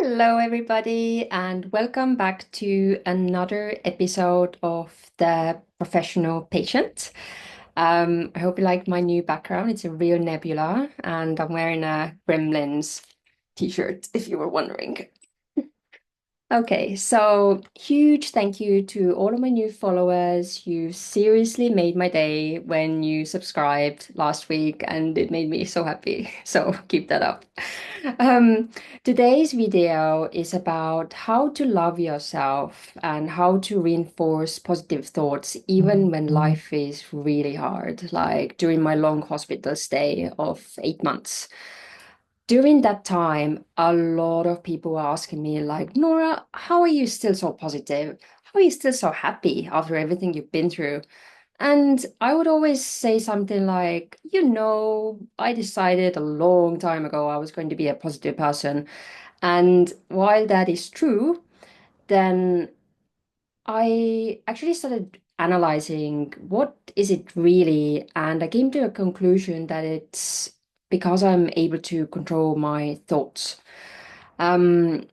Hello, everybody, and welcome back to another episode of The Professional Patient. I hope you like my new background. It's a real nebula, and I'm wearing a Gremlins t-shirt, if you were wondering. Okay, so huge thank you to all of my new followers. You seriously made my day when you subscribed last week, and it made me so happy. So keep that up. Um, Today's video is about how to love yourself and how to reinforce positive thoughts even when life is really hard, like during my long hospital stay of 8 months. During that time, a lot of people were asking me, like, Nora, how are you still so positive? How are you still so happy after everything you've been through? And I would always say something like, I decided a long time ago I was going to be a positive person. And while that is true, then I actually started analyzing what is it really, and I came to a conclusion that it's because I'm able to control my thoughts. Um,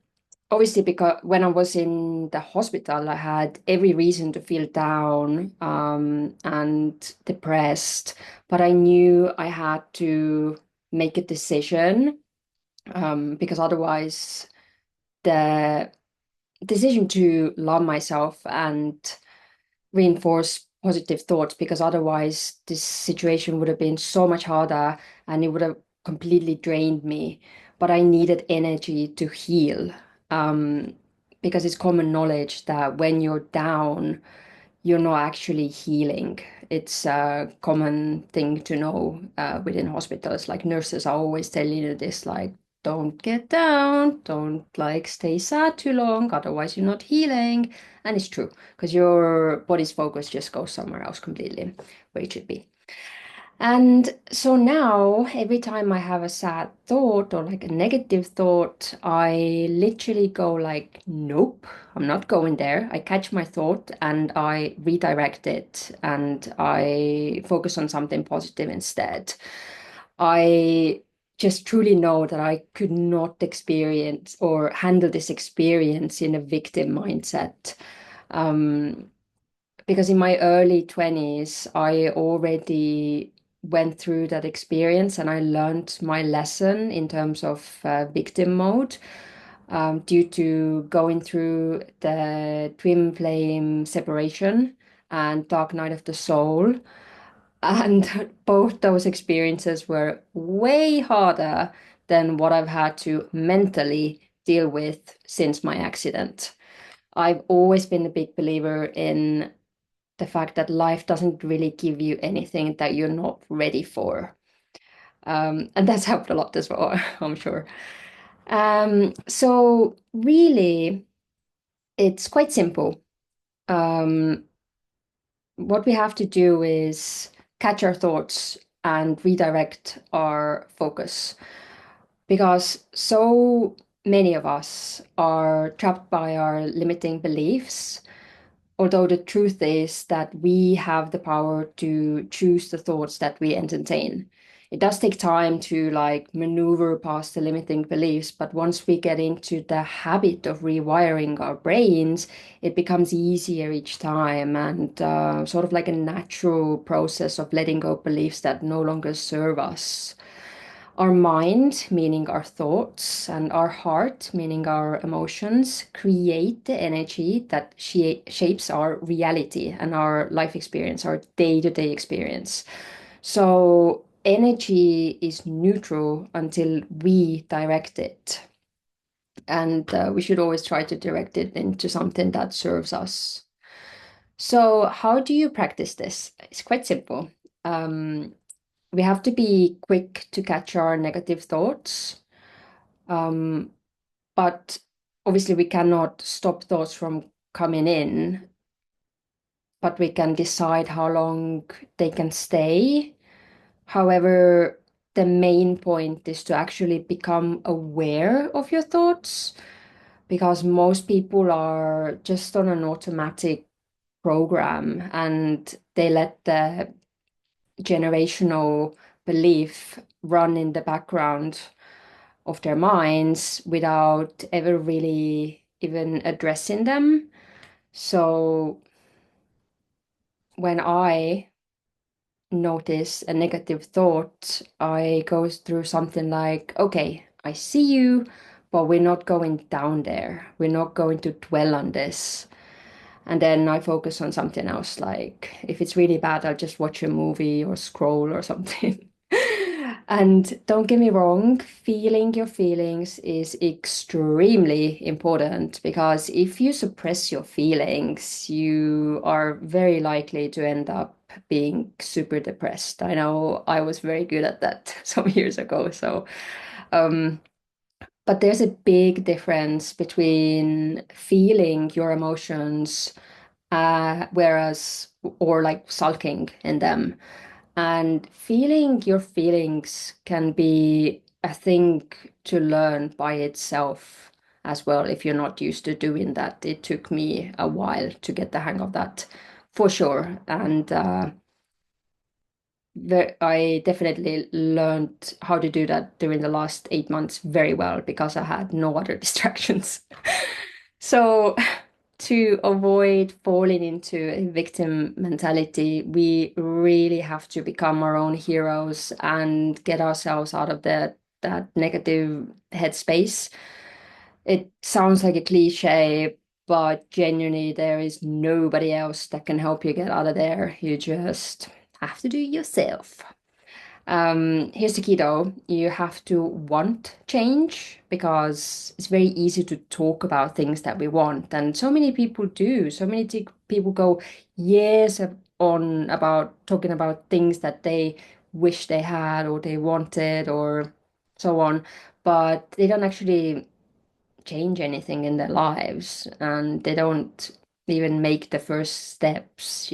Obviously, because when I was in the hospital, I had every reason to feel down, and depressed, but I knew I had to make a decision, because otherwise the decision to love myself and reinforce positive thoughts, because otherwise this situation would have been so much harder and it would have completely drained me. But I needed energy to heal, um, because it's common knowledge that when you're down, you're not actually healing. It's a common thing to know within hospitals. Like nurses are always telling you this, like, don't get down, don't like stay sad too long, otherwise you're not healing. And it's true, because your body's focus just goes somewhere else completely, where it should be. And so now, every time I have a sad thought or like a negative thought, I literally go like, nope, I'm not going there. I catch my thought and I redirect it and I focus on something positive instead. I just truly know that I could not experience or handle this experience in a victim mindset. Um, because in my early 20s, I already went through that experience and I learned my lesson in terms of victim mode, due to going through the twin flame separation and Dark Night of the Soul. And both those experiences were way harder than what I've had to mentally deal with since my accident. I've always been a big believer in the fact that life doesn't really give you anything that you're not ready for. And that's helped a lot as well, I'm sure. So really, it's quite simple. Um, what we have to do is catch our thoughts and redirect our focus, because so many of us are trapped by our limiting beliefs. Although the truth is that we have the power to choose the thoughts that we entertain. It does take time to like maneuver past the limiting beliefs, but once we get into the habit of rewiring our brains, it becomes easier each time, and sort of like a natural process of letting go of beliefs that no longer serve us. Our mind, meaning our thoughts, and our heart, meaning our emotions, create the energy that shapes our reality and our life experience, our day-to-day experience. So energy is neutral until we direct it. And we should always try to direct it into something that serves us. So, how do you practice this? It's quite simple. Um, we have to be quick to catch our negative thoughts. Um, but obviously, we cannot stop thoughts from coming in, but we can decide how long they can stay. However, the main point is to actually become aware of your thoughts, because most people are just on an automatic program and they let the generational belief run in the background of their minds without ever really even addressing them. So when I notice a negative thought, I go through something like, okay, I see you, but we're not going down there. We're not going to dwell on this. And then I focus on something else. Like if it's really bad, I'll just watch a movie or scroll or something. And don't get me wrong, feeling your feelings is extremely important because if you suppress your feelings, you are very likely to end up being super depressed. I know I was very good at that some years ago. Um, but there's a big difference between feeling your emotions, or like sulking in them. And feeling your feelings can be a thing to learn by itself as well if you're not used to doing that. It took me a while to get the hang of that for sure. And I definitely learned how to do that during the last 8 months very well because I had no other distractions. So, to avoid falling into a victim mentality, we really have to become our own heroes and get ourselves out of that negative headspace. It sounds like a cliche, but genuinely, there is nobody else that can help you get out of there. You just have to do it yourself. Here's the key though, you have to want change because it's very easy to talk about things that we want. And so many people do. So many people go years on about talking about things that they wish they had or they wanted or so on, but they don't actually change anything in their lives and they don't even make the first steps.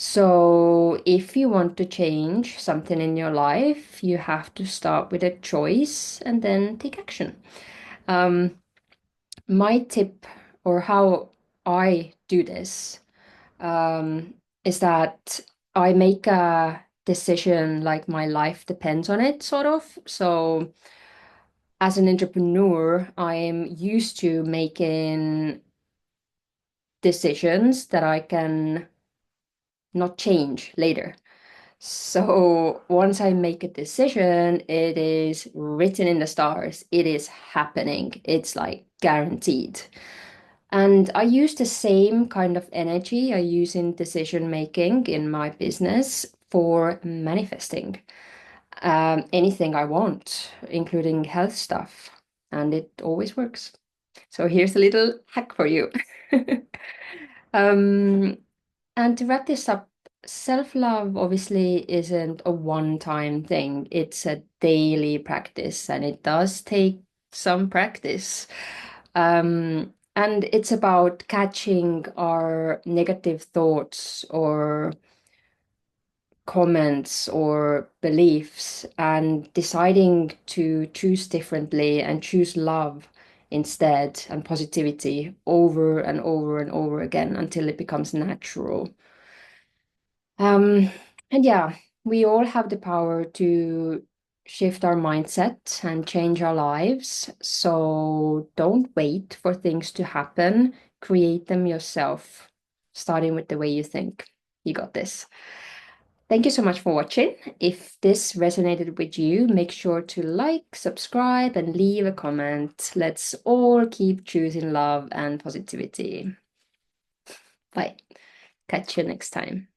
So, if you want to change something in your life, you have to start with a choice and then take action. Um, my tip, or how I do this, is that I make a decision like my life depends on it, sort of. So, as an entrepreneur, I'm used to making decisions that I can not change later. So once I make a decision, it is written in the stars. It is happening. It's like guaranteed. And I use the same kind of energy I use in decision making in my business for manifesting anything I want, including health stuff. And it always works. So here's a little hack for you. Um, and to wrap this up, self-love obviously isn't a one-time thing. It's a daily practice and it does take some practice. And it's about catching our negative thoughts or comments or beliefs and deciding to choose differently and choose love instead and positivity over and over and over again until it becomes natural. Um, and yeah, we all have the power to shift our mindset and change our lives. So don't wait for things to happen. Create them yourself, starting with the way you think. You got this. Thank you so much for watching. If this resonated with you, make sure to like, subscribe, and leave a comment. Let's all keep choosing love and positivity. Bye. Catch you next time.